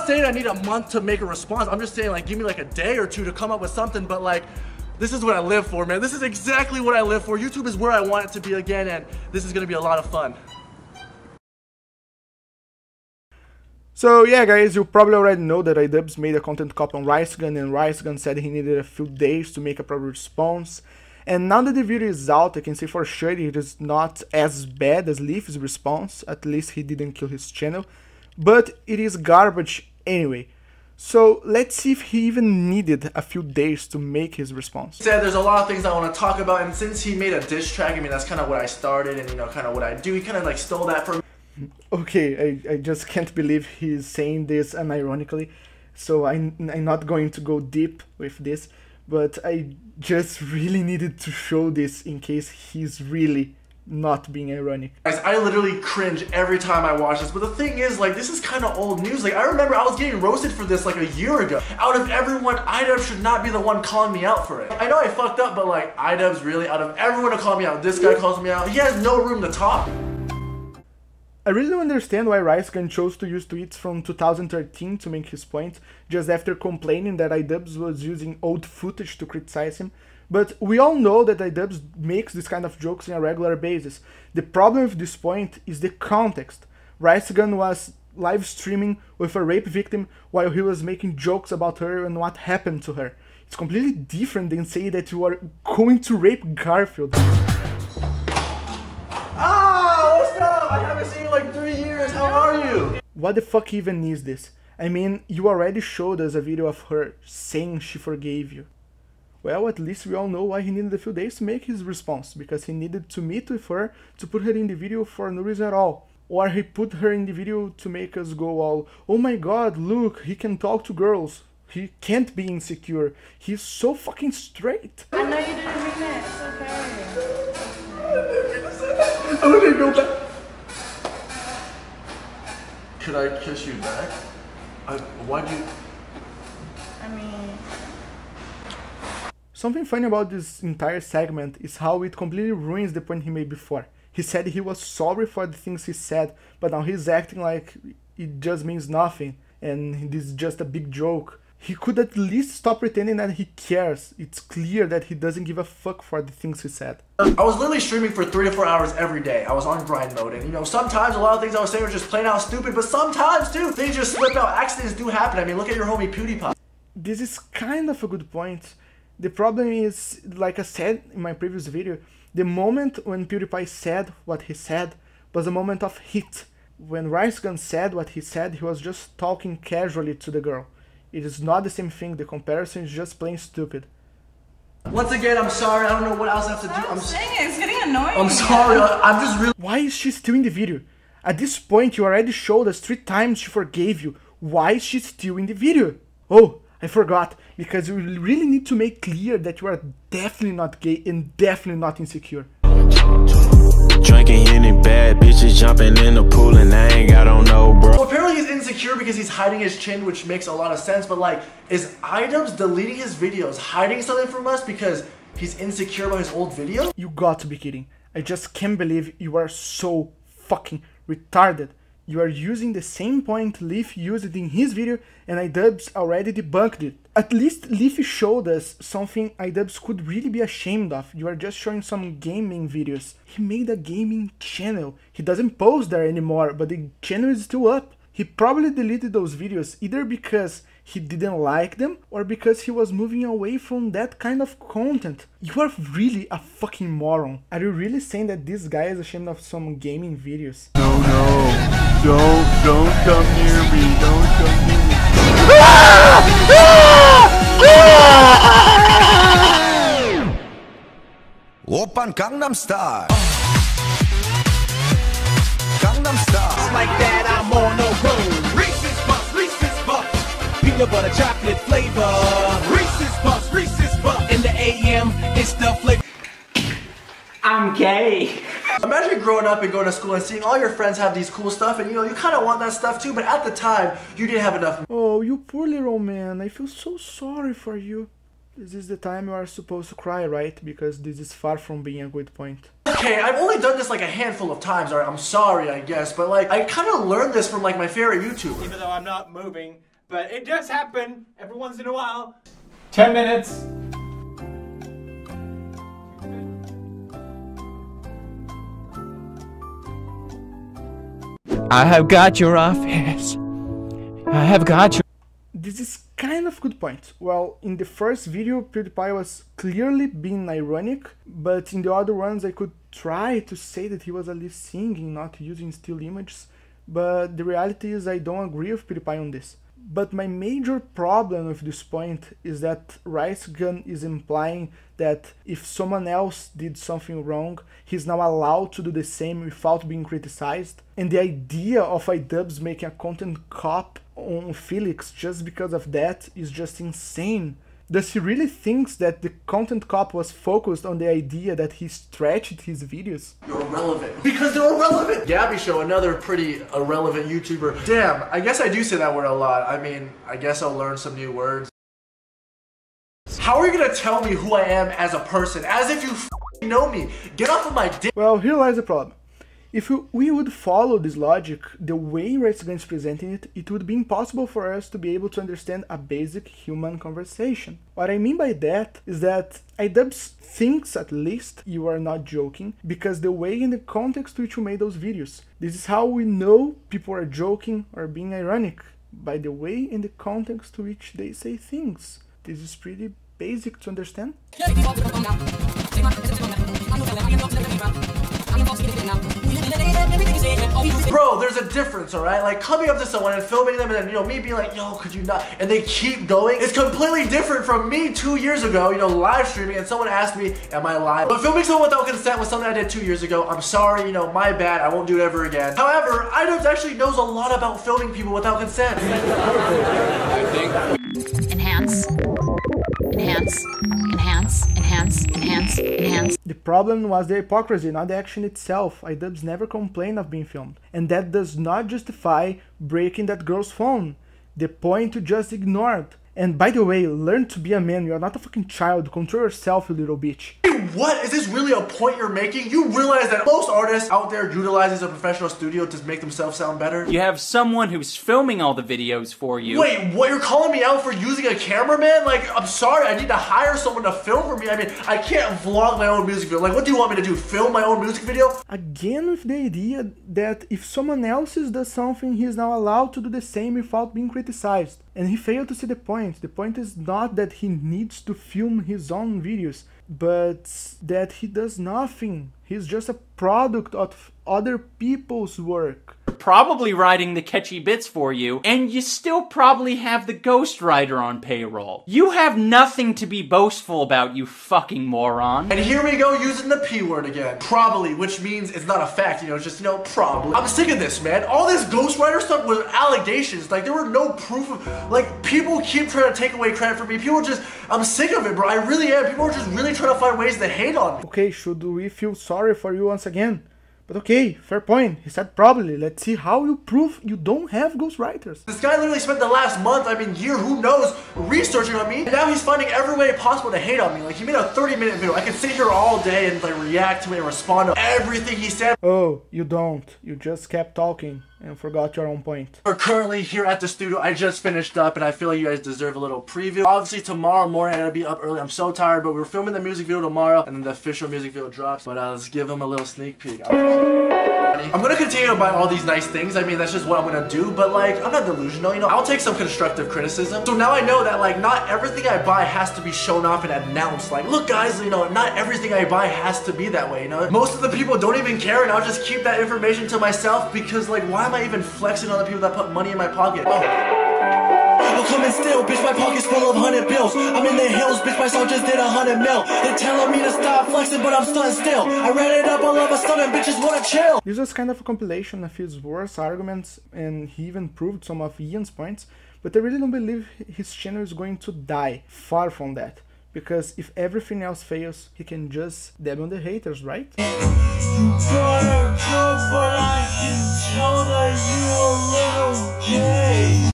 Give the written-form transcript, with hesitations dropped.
not saying I need a month to make a response. I'm just saying, like, give me like a day or two to come up with something, but like, this is what I live for, man. This is exactly what I live for. YouTube is where I want it to be again, and this is gonna be a lot of fun. So yeah guys, you probably already know that iDubbbz made a content copy on Ricegum, and Ricegum said he needed a few days to make a proper response. And now that the video is out, I can say for sure it is not as bad as Leaf's response. At least he didn't kill his channel, but it is garbage anyway. So let's see if he even needed a few days to make his response. He said there's a lot of things I want to talk about, and since he made a diss track, I mean that's kind of what I started, and you know, kind of what I do. He kind of like stole that from me. Okay, I just can't believe he's saying this unironically, so I'm not going to go deep with this, but I just really needed to show this in case he's really not being ironic. Guys, I literally cringe every time I watch this, but the thing is, like, this is kind of old news. Like, I remember I was getting roasted for this like a year ago. Out of everyone, iDubbbz should not be the one calling me out for it. I know I fucked up, but like, iDubbbz really, out of everyone to call me out, this guy calls me out, he has no room to talk. I really don't understand why Ricegum chose to use tweets from 2013 to make his point, just after complaining that iDubbbz was using old footage to criticize him. But we all know that iDubbbz makes this kind of jokes on a regular basis. The problem with this point is the context. Ricegum was live streaming with a rape victim while he was making jokes about her and what happened to her. It's completely different than saying that you are going to rape Garfield. What's up? I haven't seen you in like 3 years. How are you? What the fuck even is this? I mean, you already showed us a video of her saying she forgave you. Well, at least we all know why he needed a few days to make his response, because he needed to meet with her to put her in the video for no reason at all. Or he put her in the video to make us go all, oh my god, look, he can talk to girls. He can't be insecure. He's so fucking straight. I know you didn't mean it. It's okay. I'm gonna go back. Could I kiss you back? Why'd you... I mean... Something funny about this entire segment is how it completely ruins the point he made before. He said he was sorry for the things he said, but now he's acting like it just means nothing, and this is just a big joke. He could at least stop pretending that he cares. It's clear that he doesn't give a fuck for the things he said. I was literally streaming for 3 to 4 hours every day. I was on grind mode, and you know, sometimes a lot of things I was saying were just plain out stupid, but sometimes too, things just slip out. Accidents do happen. I mean, look at your homie PewDiePie. This is kind of a good point. The problem is, like I said in my previous video, the moment when PewDiePie said what he said was a moment of heat. When Ricegum said what he said, he was just talking casually to the girl. It is not the same thing, the comparison is just plain stupid. Once again, I'm sorry, I don't know what else I have to do. I'm saying it's getting annoying. I'm sorry, I'm just really... Why is she still in the video? At this point, you already showed us 3 times she forgave you. Why is she still in the video? Oh, I forgot, because you really need to make clear that you are definitely not gay and definitely not insecure. Drinking any bad bitches, jumping in the pool, and I ain't got on no bro. Well, apparently he's insecure because he's hiding his chin, which makes a lot of sense, but like, is iDubbbz deleting his videos, hiding something from us because he's insecure about his old video? You got to be kidding. I just can't believe you are so fucking retarded. You are using the same point Leaf used in his video, and iDubbbz already debunked it. At least Leaf showed us something iDubbbz could really be ashamed of. You are just showing some gaming videos. He made a gaming channel. He doesn't post there anymore, but the channel is still up. He probably deleted those videos either because he didn't like them or because he was moving away from that kind of content. You are really a fucking moron. Are you really saying that this guy is ashamed of some gaming videos? No, don't come near me, don't come near me. Oppan Gangnam Style. Gangnam Style. Like that, I'm on the road. Reese's Puffs, peanut butter chocolate flavor. Reese's Puffs, in the AM, it's the flavor. I'm gay. Imagine growing up and going to school and seeing all your friends have these cool stuff, and you know, you kind of want that stuff too, but at the time, you didn't have enough. Oh, you poor little man, I feel so sorry for you. This is the time you are supposed to cry, right? Because this is far from being a good point. Okay, I've only done this like a handful of times, alright, I'm sorry, I guess, but like, I kind of learned this from like my favorite YouTuber. Even though I'm not moving, but it does happen every once in a while. 10 minutes. I have got your office. I have got your... This is kind of good point. Well, in the first video, PewDiePie was clearly being ironic, but in the other ones I could try to say that he was at least singing, not using still images, but the reality is I don't agree with PewDiePie on this. But my major problem with this point is that Ricegum is implying that if someone else did something wrong, he's now allowed to do the same without being criticized. And the idea of iDubbbz making a content cop on Felix just because of that is just insane. Does he really think that the content cop was focused on the idea that he stretched his videos? You're irrelevant. Because they're irrelevant! Gabby Show, another pretty irrelevant YouTuber. Damn, I guess I do say that word a lot. I mean, I guess I'll learn some new words. How are you gonna tell me who I am as a person? As if you know me. Get off of my dick. Well, here lies the problem. If we would follow this logic, the way Ricegum is presenting it, it would be impossible for us to be able to understand a basic human conversation. What I mean by that is that iDubbbz thinks, at least, you are not joking, because the way and the context to which you made those videos. This is how we know people are joking or being ironic, by the way and the context to which they say things. This is pretty basic to understand. Bro, there's a difference, alright? Like, coming up to someone and filming them and then, you know, me being like, yo, could you not? And they keep going. It's completely different from me 2 years ago, you know, live streaming and someone asked me, am I live? But filming someone without consent was something I did 2 years ago. I'm sorry, you know, my bad. I won't do it ever again. However, iDubbbz actually knows a lot about filming people without consent. Enhance. Enhance. Enhance. Enhance. Enhance. Enhance. The problem was the hypocrisy, not the action itself. iDubbbz never complained of being filmed. And that does not justify breaking that girl's phone. The point you just ignored. And by the way, learn to be a man. You are not a fucking child. Control yourself, you little bitch. What? Is this really a point you're making? You realize that most artists out there utilizes a professional studio to make themselves sound better? You have someone who's filming all the videos for you. Wait, what? You're calling me out for using a cameraman? Like, I'm sorry, I need to hire someone to film for me. I mean, I can't vlog my own music video. Like, what do you want me to do? Film my own music video? Again with the idea that if someone else does something, he is now allowed to do the same without being criticized. And he failed to see the point. The point is not that he needs to film his own videos, but that he does nothing. He's just a product of other people's work. Probably writing the catchy bits for you, and you still probably have the ghostwriter on payroll. You have nothing to be boastful about, you fucking moron. And here we go using the P word again. Probably, which means it's not a fact, you know, it's just, you know, probably. I'm sick of this, man. All this ghostwriter stuff was allegations. Like, there were no proof of, like, people keep trying to take away credit from me. People just, I'm sick of it, bro. I really am. People are just really trying to find ways to hate on me. Okay, should we feel sorry for you once again? But okay, fair point. He said probably. Let's see how you prove you don't have ghostwriters. This guy literally spent the last month, I mean year, who knows, researching on me. And now he's finding every way possible to hate on me. Like, he made a 30-minute video. I could sit here all day and like react to it and respond to everything he said. Oh, you don't. You just kept talking and forgot your own point. We're currently here at the studio. I just finished up and I feel like you guys deserve a little preview. Obviously tomorrow morning I gotta be up early. I'm so tired, but we're filming the music video tomorrow and then the official music video drops. But let's give them a little sneak peek. I'm gonna continue to buy all these nice things. I mean, that's just what I'm gonna do, but like, I'm not delusional, you know? I'll take some constructive criticism. So now I know that like, not everything I buy has to be shown off and announced. Like, look guys, you know, not everything I buy has to be that way, you know? Most of the people don't even care and I'll just keep that information to myself because like, why am I even flexing on the people that put money in my pocket? I'm coming still, bitch, my pocket's full of 100 bills. I'm in the hills, bitch, my song just did 100 mil. They're telling me to stop flexing, but I'm stunning still. I ran it up all of a sudden, bitches wanna chill. This was kind of a compilation of his worst arguments, and he even proved some of Ian's points, but I really don't believe his channel is going to die. Far from that. Because if everything else fails, he can just dab on the haters, right? But I can tell that you're a little gay.